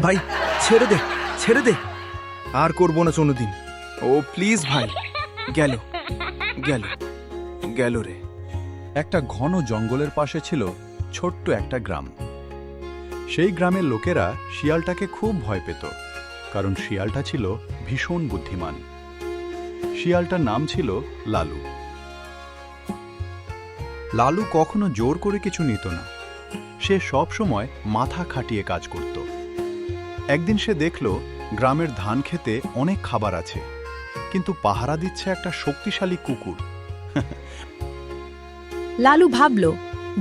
ভাই ছেড়ে দে, ছেড়ে দে। আর করবো না কোনোদিন। ও প্লিজ ভাই। গেল গেল গেল রে। একটা ঘন জঙ্গলের পাশে ছিল ছোট্ট একটা গ্রাম। সেই গ্রামের লোকেরা শিয়ালটাকে খুব ভয় পেত, কারণ শিয়ালটা ছিল ভীষণ বুদ্ধিমান। শিয়ালটার নাম ছিল লালু। লালু কখনো জোর করে কিছু নিত না, সে সব সময় মাথা খাটিয়ে কাজ করত। একদিন সে দেখল গ্রামের ধান খেতে অনেক খাবার আছে, কিন্তু পাহারা দিচ্ছে একটা শক্তিশালী কুকুর। লালু ভাবল,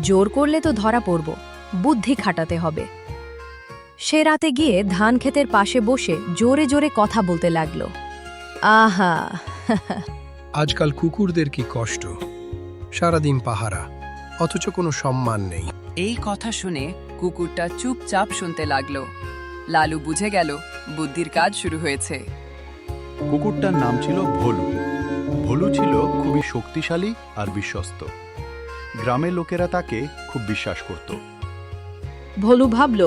জোর করলে তো ধরা পড়ব, বুদ্ধি খাটাতে হবে। সে রাতে গিয়ে ধান ক্ষেতের পাশে বসে জোরে জোরে কথা বলতে লাগল। আহা আজকাল কুকুরদের কি কষ্ট, সারাদিন পাহারা, অথচ কোনো সম্মান নেই। এই কথা শুনে কুকুরটা চুপচাপ শুনতে লাগলো। লালু বুঝে গেল বুদ্ধির কাজ শুরু হয়েছে। কুকুরটার নাম ছিল ভোলু। ভোলু ছিল খুবই শক্তিশালী আর বিশ্বস্ত। গ্রামের লোকেরা তাকে খুব বিশ্বাস করত। ভোলু ভাবল,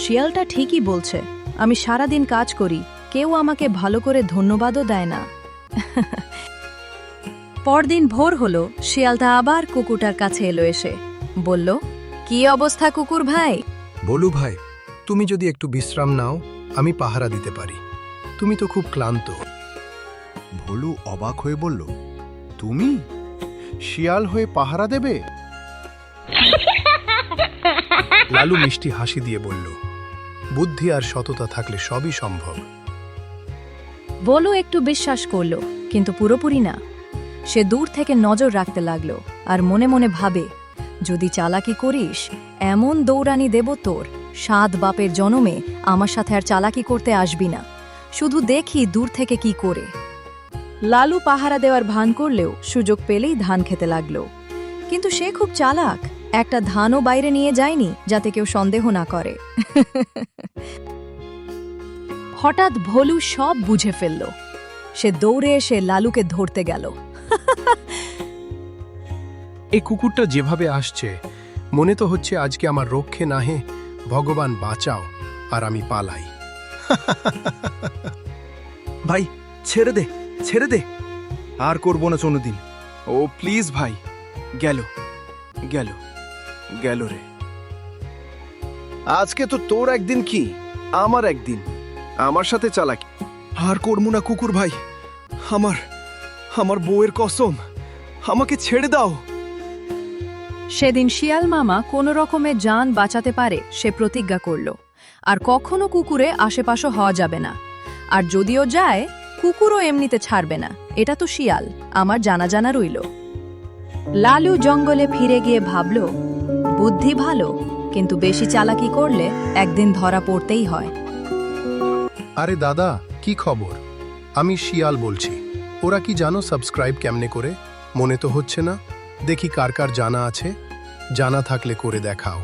শিয়ালটা ঠিকই বলছে, আমি সারাদিন কাজ করি, কেউ আমাকে ভালো করে ধন্যবাদও দেয় না। পরদিন ভোর হলো, শিয়ালটা আবার কুকুরটার কাছে এলো, এসে বলল, কি অবস্থা কুকুর ভাই? বলু ভাই, তুমি যদি একটু বিশ্রাম নাও, আমি পাহারা দিতে পারি। তুমি তো খুব ক্লান্ত। ভোলু অবাক হয়ে বলল, তুমি শিয়াল হয়ে পাহারা দেবে? লালু মিষ্টি হাসি দিয়ে বলল, বুদ্ধি আর সততা থাকলে সবই সম্ভব। ভোলু একটু বিশ্বাস করল, কিন্তু পুরোপুরি না। সে দূর থেকে নজর রাখতে লাগল আর মনে মনে ভাবে, যদি চালাকি করিস, এমন দৌড়ানি দেব তোর, 7 বাপের জনমে আমার সাথে আর চালাকি করতে আসবি না, শুধু দেখি দূর থেকে কি করে। লালু পাহারা দেওয়ার ভান করলেও সুযোগ পেলেই ধান খেতে লাগল। কিন্তু সে খুব চালাক, একটা ধানও বাইরে নিয়ে যায়নি যাতে কেউ সন্দেহ না করে। হঠাৎ ভোলু সব বুঝে ফেলল। সে দৌড়ে এসে লালুকে ধরতে গেল। এই কুকুরটা যেভাবে আসছে, মনে তো হচ্ছে আজকে আমার রক্ষে নাহে, ভগবান বাঁচাও আর আমি পালাই। ভাই ছেড়ে দে, ছেড়ে দে। আর করবো না কোনোদিন। ও প্লিজ ভাই। গেল গেল গেল রে। আজকে তো তোর একদিন কি আমার একদিন, আমার সাথে চালাকি। আর করবো না কুকুর ভাই। আমার আমার বউয়ের কসম, আমাকে ছেড়ে দাও। সেদিন শিয়াল মামা কোনো রকমে জান বাঁচাতে পারে সে প্রতিজ্ঞা করল, আর কখনো কুকুরে আশেপাশে হওয়া যাবে না। আর যদিও যায়, কুকুরও এমনিতে ছাড়বে না, এটা তো শিয়াল, আমার জানা জানা রইল। লালু জঙ্গলে ফিরে গিয়ে ভাবল, বুদ্ধি ভালো, কিন্তু বেশি চালাকি করলে একদিন ধরা পড়তেই হয়। আরে দাদা, কি খবর? আমি শিয়াল বলছি। ওরা কি জানো সাবস্ক্রাইব কেমনে করে? মনে তো হচ্ছে না। দেখি কার কার জানা আছে, জানা থাকলে করে দেখাও।